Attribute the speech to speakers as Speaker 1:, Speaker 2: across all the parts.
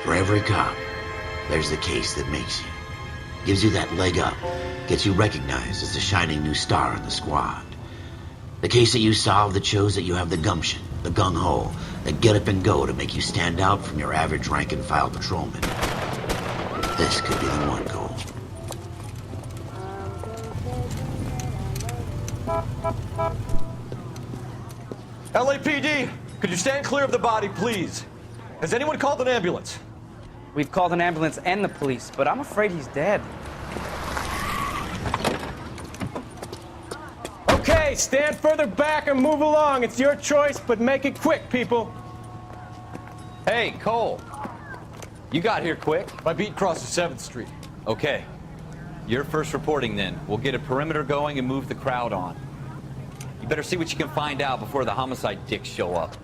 Speaker 1: For every cop, there's the case that makes you. Gives you that leg up, gets you recognized as the shining new star in the squad. The case that you solve that shows that you have the gumption, the gung-ho, the get up and go to make you stand out from your average rank-and-file patrolman. This could be the one, Cole.
Speaker 2: LAPD, could you stand clear of the body, please? Has anyone called an ambulance?
Speaker 3: We've called an ambulance and the police, but I'm afraid he's dead.
Speaker 4: Okay, stand further back and move along. It's your choice, but make it quick, people.
Speaker 5: Hey, Cole. You got here quick.
Speaker 2: My beat crosses 7th Street.
Speaker 5: Okay. You're first reporting then. We'll get a perimeter going and move the crowd on. You better see what you can find out before the homicide dicks show up.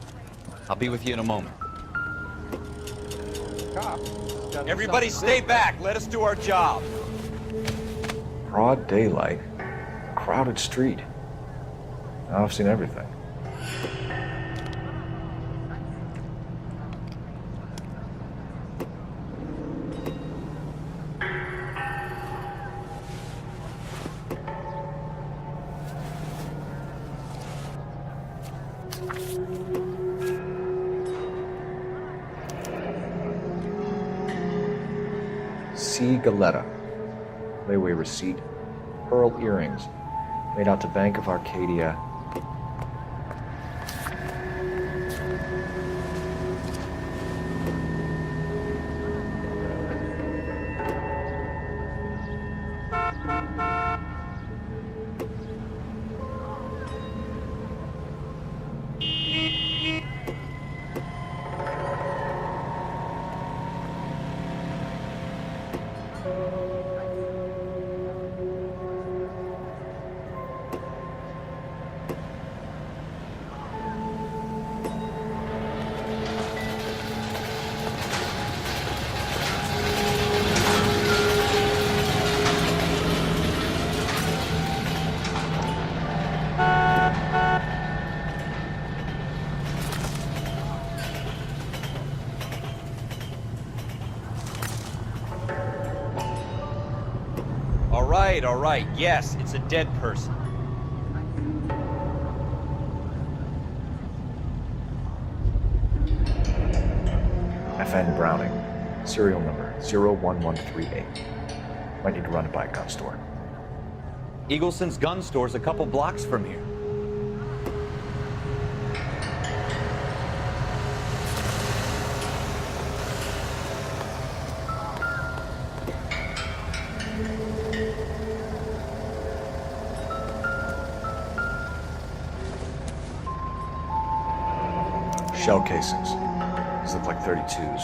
Speaker 5: I'll be with you in a moment. Everybody stay back. Let us do our job.
Speaker 6: Broad daylight, crowded street. Now I've seen everything. C. Galetta. Layaway receipt. Pearl earrings. Made out to Bank of Arcadia.
Speaker 5: All right. Yes, it's a dead person.
Speaker 6: FN Browning. Serial number 01138. Might need to run it by a gun store.
Speaker 5: Eagleson's gun store's a couple blocks from here.
Speaker 6: Shell casings. These look like 32s.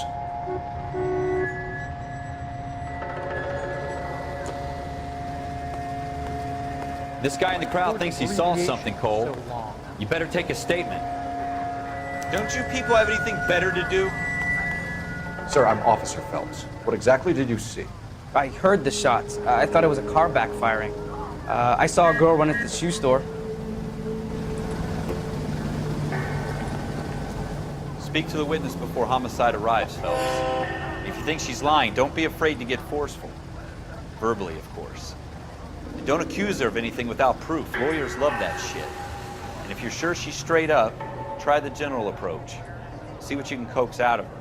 Speaker 5: This guy in the crowd thinks he saw something, Cole. You better take a statement. Don't you people have anything better to do?
Speaker 6: Sir, I'm Officer Phelps. What exactly did you see?
Speaker 3: I heard the shots. I thought it was a car backfiring. I saw a girl run at the shoe store.
Speaker 5: Speak to the witness before homicide arrives, Phelps. If you think she's lying, don't be afraid to get forceful. Verbally, of course. And don't accuse her of anything without proof. Lawyers love that shit. And if you're sure she's straight up, try the general approach. See what you can coax out of her.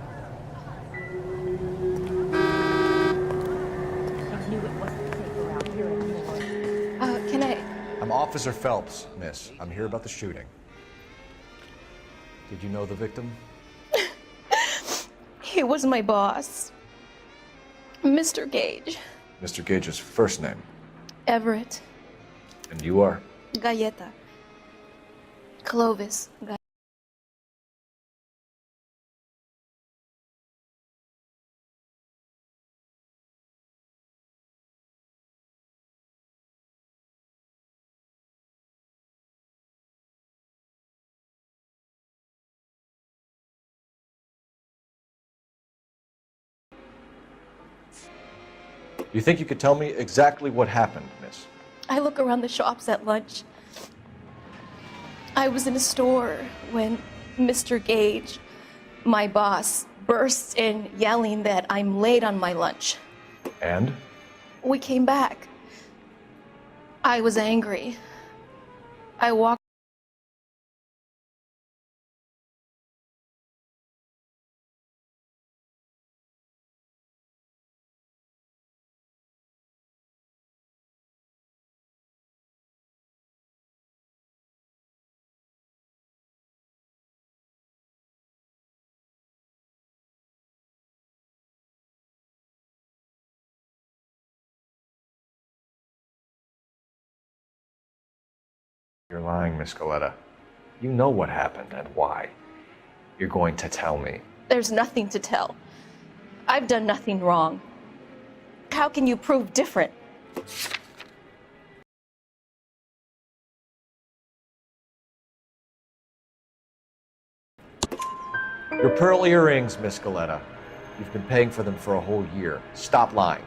Speaker 7: Can I?
Speaker 6: I'm Officer Phelps, miss. I'm here about the shooting. Did you know the victim?
Speaker 7: He was my boss, Mr. Gage.
Speaker 6: Mr. Gage's first name.
Speaker 7: Everett.
Speaker 6: And you are?
Speaker 7: Galleta. Clovis.
Speaker 6: You think you could tell me exactly what happened, miss?
Speaker 7: I look around the shops at lunch. I was in a store when Mr. Gage, my boss, bursts in yelling that I'm late on my lunch.
Speaker 6: And?
Speaker 7: We came back. I was angry. I walked.
Speaker 6: You're lying, Miss Goleta. You know what happened and why. You're going to tell me.
Speaker 7: There's nothing to tell. I've done nothing wrong. How can you prove different?
Speaker 6: Your pearl earrings, Miss Goleta. You've been paying for them for a whole year. Stop lying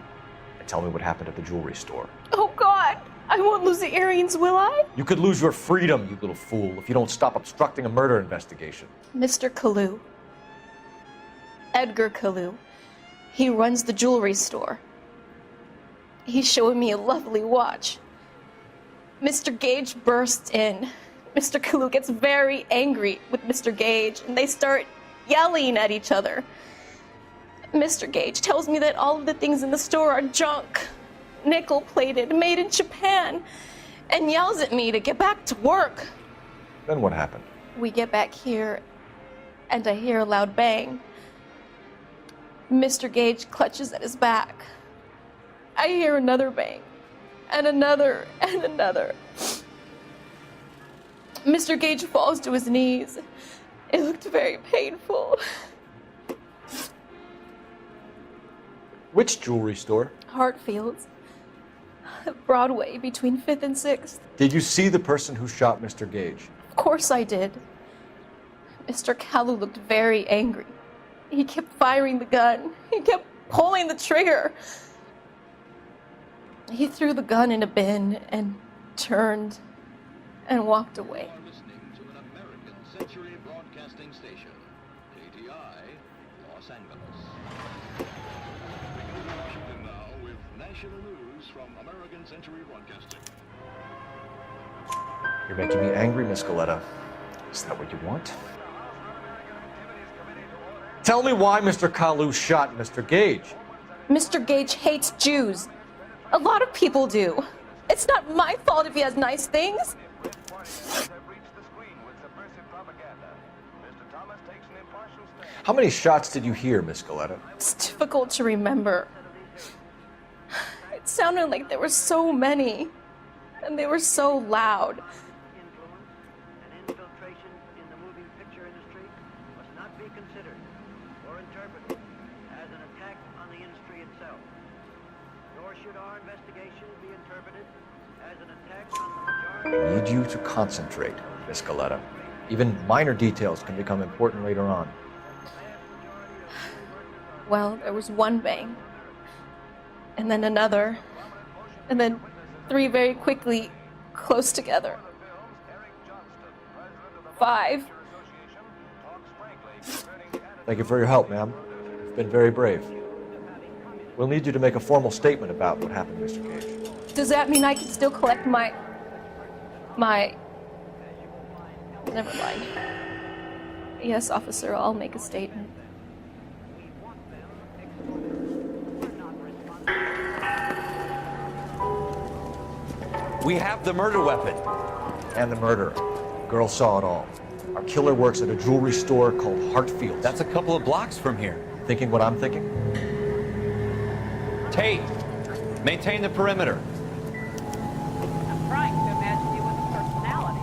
Speaker 6: and tell me what happened at the jewelry store.
Speaker 7: Oh, God! I won't lose the earrings, will I?
Speaker 6: You could lose your freedom, you little fool, if you don't stop obstructing a murder investigation.
Speaker 7: Mr. Kalu. Edgar Kalu. He runs the jewelry store. He's showing me a lovely watch. Mr. Gage bursts in. Mr. Kalu gets very angry with Mr. Gage, and they start yelling at each other. Mr. Gage tells me that all of the things in the store are junk, nickel-plated, made in Japan, and yells at me to get back to work.
Speaker 6: Then what happened?
Speaker 7: We get back here, and I hear a loud bang. Mr. Gage clutches at his back. I hear another bang, and another, and another. Mr. Gage falls to his knees. It looked very painful.
Speaker 6: Which jewelry store?
Speaker 7: Hartfield's. Broadway, between 5th and 6th.
Speaker 6: Did you see the person who shot Mr. Gage?
Speaker 7: Of course I did. Mr. Kalu looked very angry. He kept firing the gun. He kept pulling the trigger. He threw the gun in a bin and turned and walked away.
Speaker 8: Listening to an American Century Broadcasting Station, KTI, Los Angeles. Washington now with national news from American Century Broadcasting.
Speaker 6: You're making me angry, Miss Goleta. Is that what you want? Tell me why Mr. Kalu shot Mr. Gage.
Speaker 7: Mr. Gage hates Jews. A lot of people do. It's not my fault if he has nice things.
Speaker 6: How many shots did you hear, Miss Goleta?
Speaker 7: It's difficult to remember. It sounded like there were so many, and they were so loud.
Speaker 9: Influence and infiltration in the moving picture industry must not be considered or interpreted as an attack on the industry itself. Nor should our investigation be interpreted as an attack on the majority.
Speaker 6: I need you to concentrate, Miss Goleta. Even minor details can become important later on.
Speaker 7: Well, there was one bang, and then another, and then three very quickly, close together. 5.
Speaker 6: Thank you for your help, ma'am. You've been very brave. We'll need you to make a formal statement about what happened, Mr. Gage.
Speaker 7: Does that mean I can still collect my... Never mind. Yes, officer, I'll make a statement.
Speaker 2: We have the murder weapon.
Speaker 6: And the murderer. The girl saw it all. Our killer works at a jewelry store called Hartfield.
Speaker 2: That's a couple of blocks from here.
Speaker 6: Thinking what I'm thinking?
Speaker 2: Tate, maintain the perimeter.
Speaker 10: I'm trying to imagine you with a personality.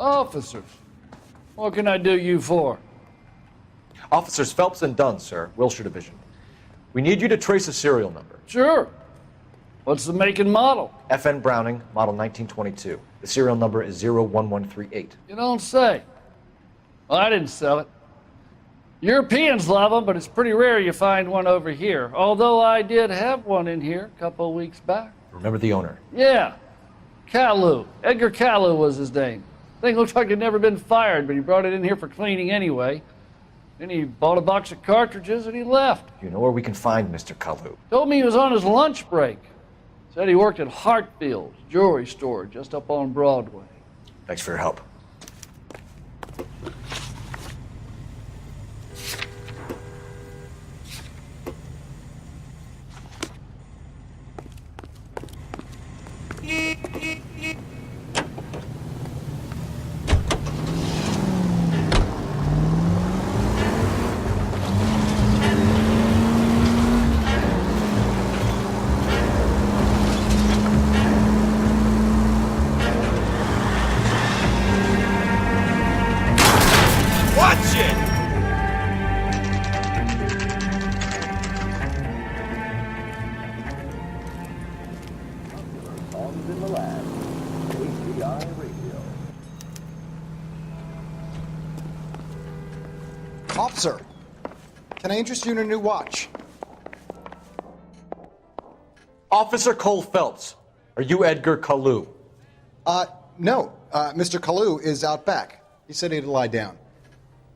Speaker 11: Officers, what can I do you for?
Speaker 6: Officers Phelps and Dunn, sir, Wilshire Division. We need you to trace a serial number.
Speaker 11: Sure. What's the make and model?
Speaker 6: FN Browning, model 1922. The serial number is 01138.
Speaker 11: You don't say. Well, I didn't sell it. Europeans love them, but it's pretty rare you find one over here. Although I did have one in here a couple of weeks back.
Speaker 6: Remember the owner?
Speaker 11: Yeah. Kalu. Edgar Kalu was his name. Thing looked like it'd never been fired, but he brought it in here for cleaning anyway. Then he bought a box of cartridges and he left.
Speaker 6: You know where we can find Mr. Kalu?
Speaker 11: Told me he was on his lunch break. Said he worked at Hartfield's jewelry store just up on Broadway.
Speaker 6: Thanks for your help.
Speaker 12: Officer, can I interest you in a new watch?
Speaker 6: Officer Cole Phelps, are you Edgar Kalu?
Speaker 12: No. Mr. Kalu is out back. He said he'd lie down.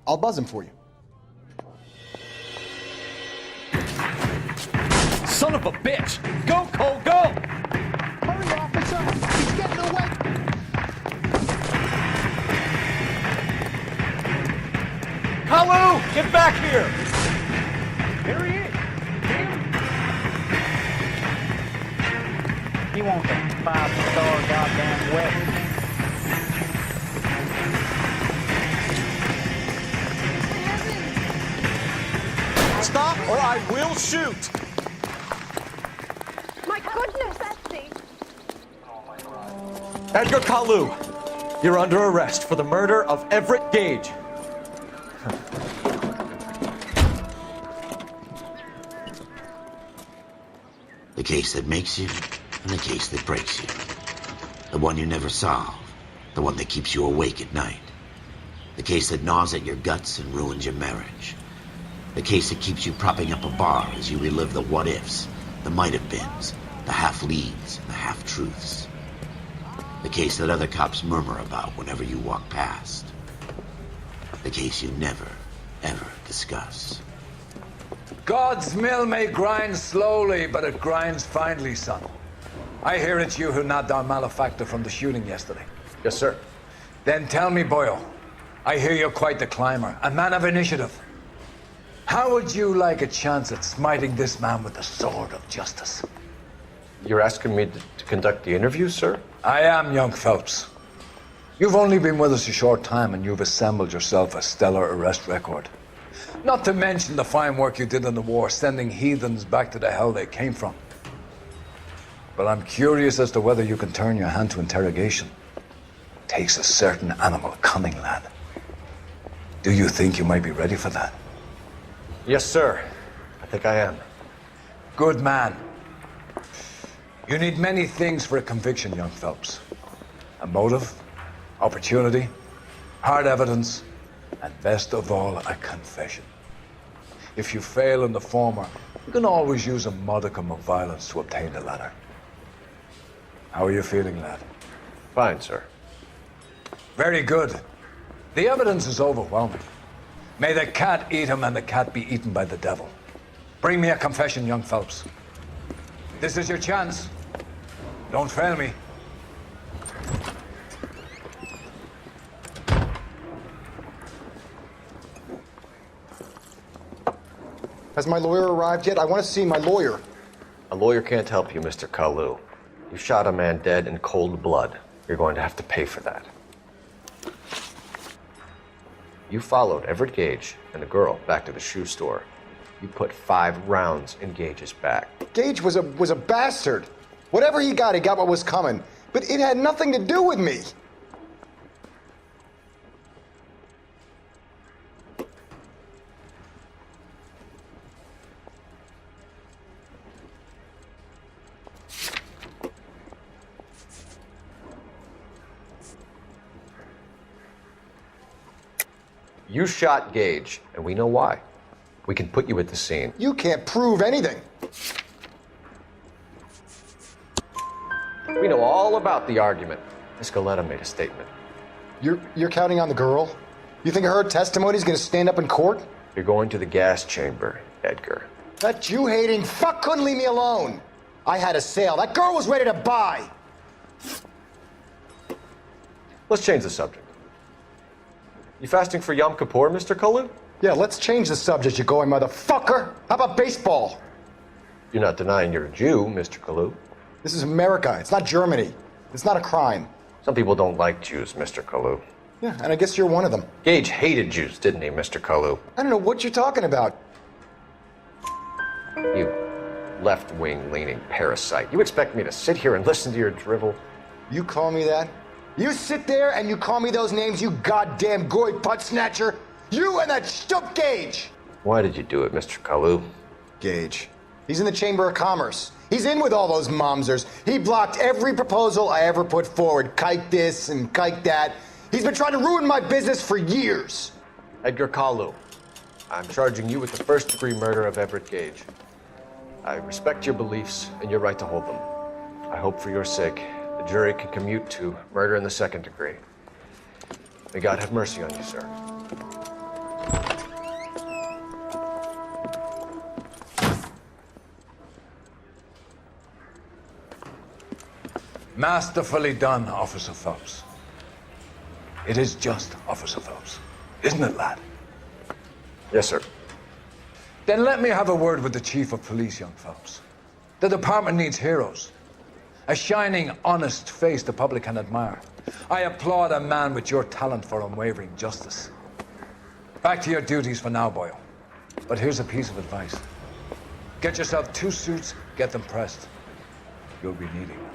Speaker 12: I'll buzz him for you.
Speaker 2: Son of a bitch! Go, Cole, go!
Speaker 12: Hurry, officer! He's getting away!
Speaker 2: Kalu! Get back here!
Speaker 4: There he is.
Speaker 9: He wants a 5-star goddamn weapon.
Speaker 2: Stop or I will shoot!
Speaker 7: My goodness, Etsy!
Speaker 6: Edgar Kalu, you're under arrest for the murder of Everett Gage.
Speaker 1: The case that makes you, and the case that breaks you. The one you never solve, the one that keeps you awake at night. The case that gnaws at your guts and ruins your marriage. The case that keeps you propping up a bar as you relive the what-ifs, the might-have-beens, the half-leads, and the half-truths. The case that other cops murmur about whenever you walk past. The case you never, ever discuss.
Speaker 13: God's mill may grind slowly, but it grinds finely, son. I hear it's you who nabbed our malefactor from the shooting yesterday.
Speaker 6: Yes, sir.
Speaker 13: Then tell me, Boyle, I hear you're quite the climber, a man of initiative. How would you like a chance at smiting this man with the sword of justice?
Speaker 6: You're asking me to conduct the interview, sir?
Speaker 13: I am, young Phelps. You've only been with us a short time and you've assembled yourself a stellar arrest record. Not to mention the fine work you did in the war, sending heathens back to the hell they came from. But I'm curious as to whether you can turn your hand to interrogation. Takes a certain animal cunning, lad. Do you think you might be ready for that?
Speaker 6: Yes, sir. I think I am.
Speaker 13: Good man. You need many things for a conviction, young Phelps. A motive, opportunity, hard evidence, and best of all, a confession. If you fail in the former, you can always use a modicum of violence to obtain the latter. How are you feeling, lad?
Speaker 6: Fine, sir.
Speaker 13: Very good. The evidence is overwhelming. May the cat eat him and the cat be eaten by the devil. Bring me a confession, young Phelps. This is your chance. Don't fail me.
Speaker 12: Has my lawyer arrived yet? I want to see my lawyer.
Speaker 6: A lawyer can't help you, Mr. Kalu. You shot a man dead in cold blood. You're going to have to pay for that. You followed Everett Gage and the girl back to the shoe store. You put 5 rounds in Gage's back.
Speaker 12: Gage was a bastard. Whatever he got what was coming. But it had nothing to do with me.
Speaker 6: You shot Gage, and we know why. We can put you at the scene.
Speaker 12: You can't prove anything.
Speaker 6: We know all about the argument. Miss Galetta made a statement.
Speaker 12: You're counting on the girl? You think her testimony is going to stand up in court?
Speaker 6: You're going to the gas chamber, Edgar.
Speaker 12: That Jew-hating fuck couldn't leave me alone. I had a sale. That girl was ready to buy.
Speaker 6: Let's change the subject. You fasting for Yom Kippur, Mr. Kalu?
Speaker 12: Yeah, let's change the subject, you going motherfucker. How about baseball?
Speaker 6: You're not denying you're a Jew, Mr. Kalu.
Speaker 12: This is America. It's not Germany. It's not a crime.
Speaker 6: Some people don't like Jews, Mr. Kalu.
Speaker 12: Yeah, and I guess you're one of them.
Speaker 6: Gage hated Jews, didn't he, Mr. Kalu?
Speaker 12: I don't know what you're talking about.
Speaker 6: You left-wing leaning parasite. You expect me to sit here and listen to your drivel?
Speaker 12: You call me that? You sit there and you call me those names, you goddamn goy butt snatcher? You and that stup Gage!
Speaker 6: Why did you do it, Mr. Kalu?
Speaker 12: Gage. He's in the Chamber of Commerce. He's in with all those momsers. He blocked every proposal I ever put forward. Kike this and kike that. He's been trying to ruin my business for years.
Speaker 6: Edgar Kalu, I'm charging you with the first-degree murder of Everett Gage. I respect your beliefs and your right to hold them. I hope for your sake the jury can commute to murder in the second degree. May God have mercy on you, sir.
Speaker 13: Masterfully done, Officer Phelps. It is just Officer Phelps, isn't it, lad?
Speaker 6: Yes, sir.
Speaker 13: Then let me have a word with the Chief of Police, young Phelps. The department needs heroes. A shining, honest face the public can admire. I applaud a man with your talent for unwavering justice. Back to your duties for now, Boyle. But here's a piece of advice. Get yourself 2 suits, get them pressed. You'll be needing them.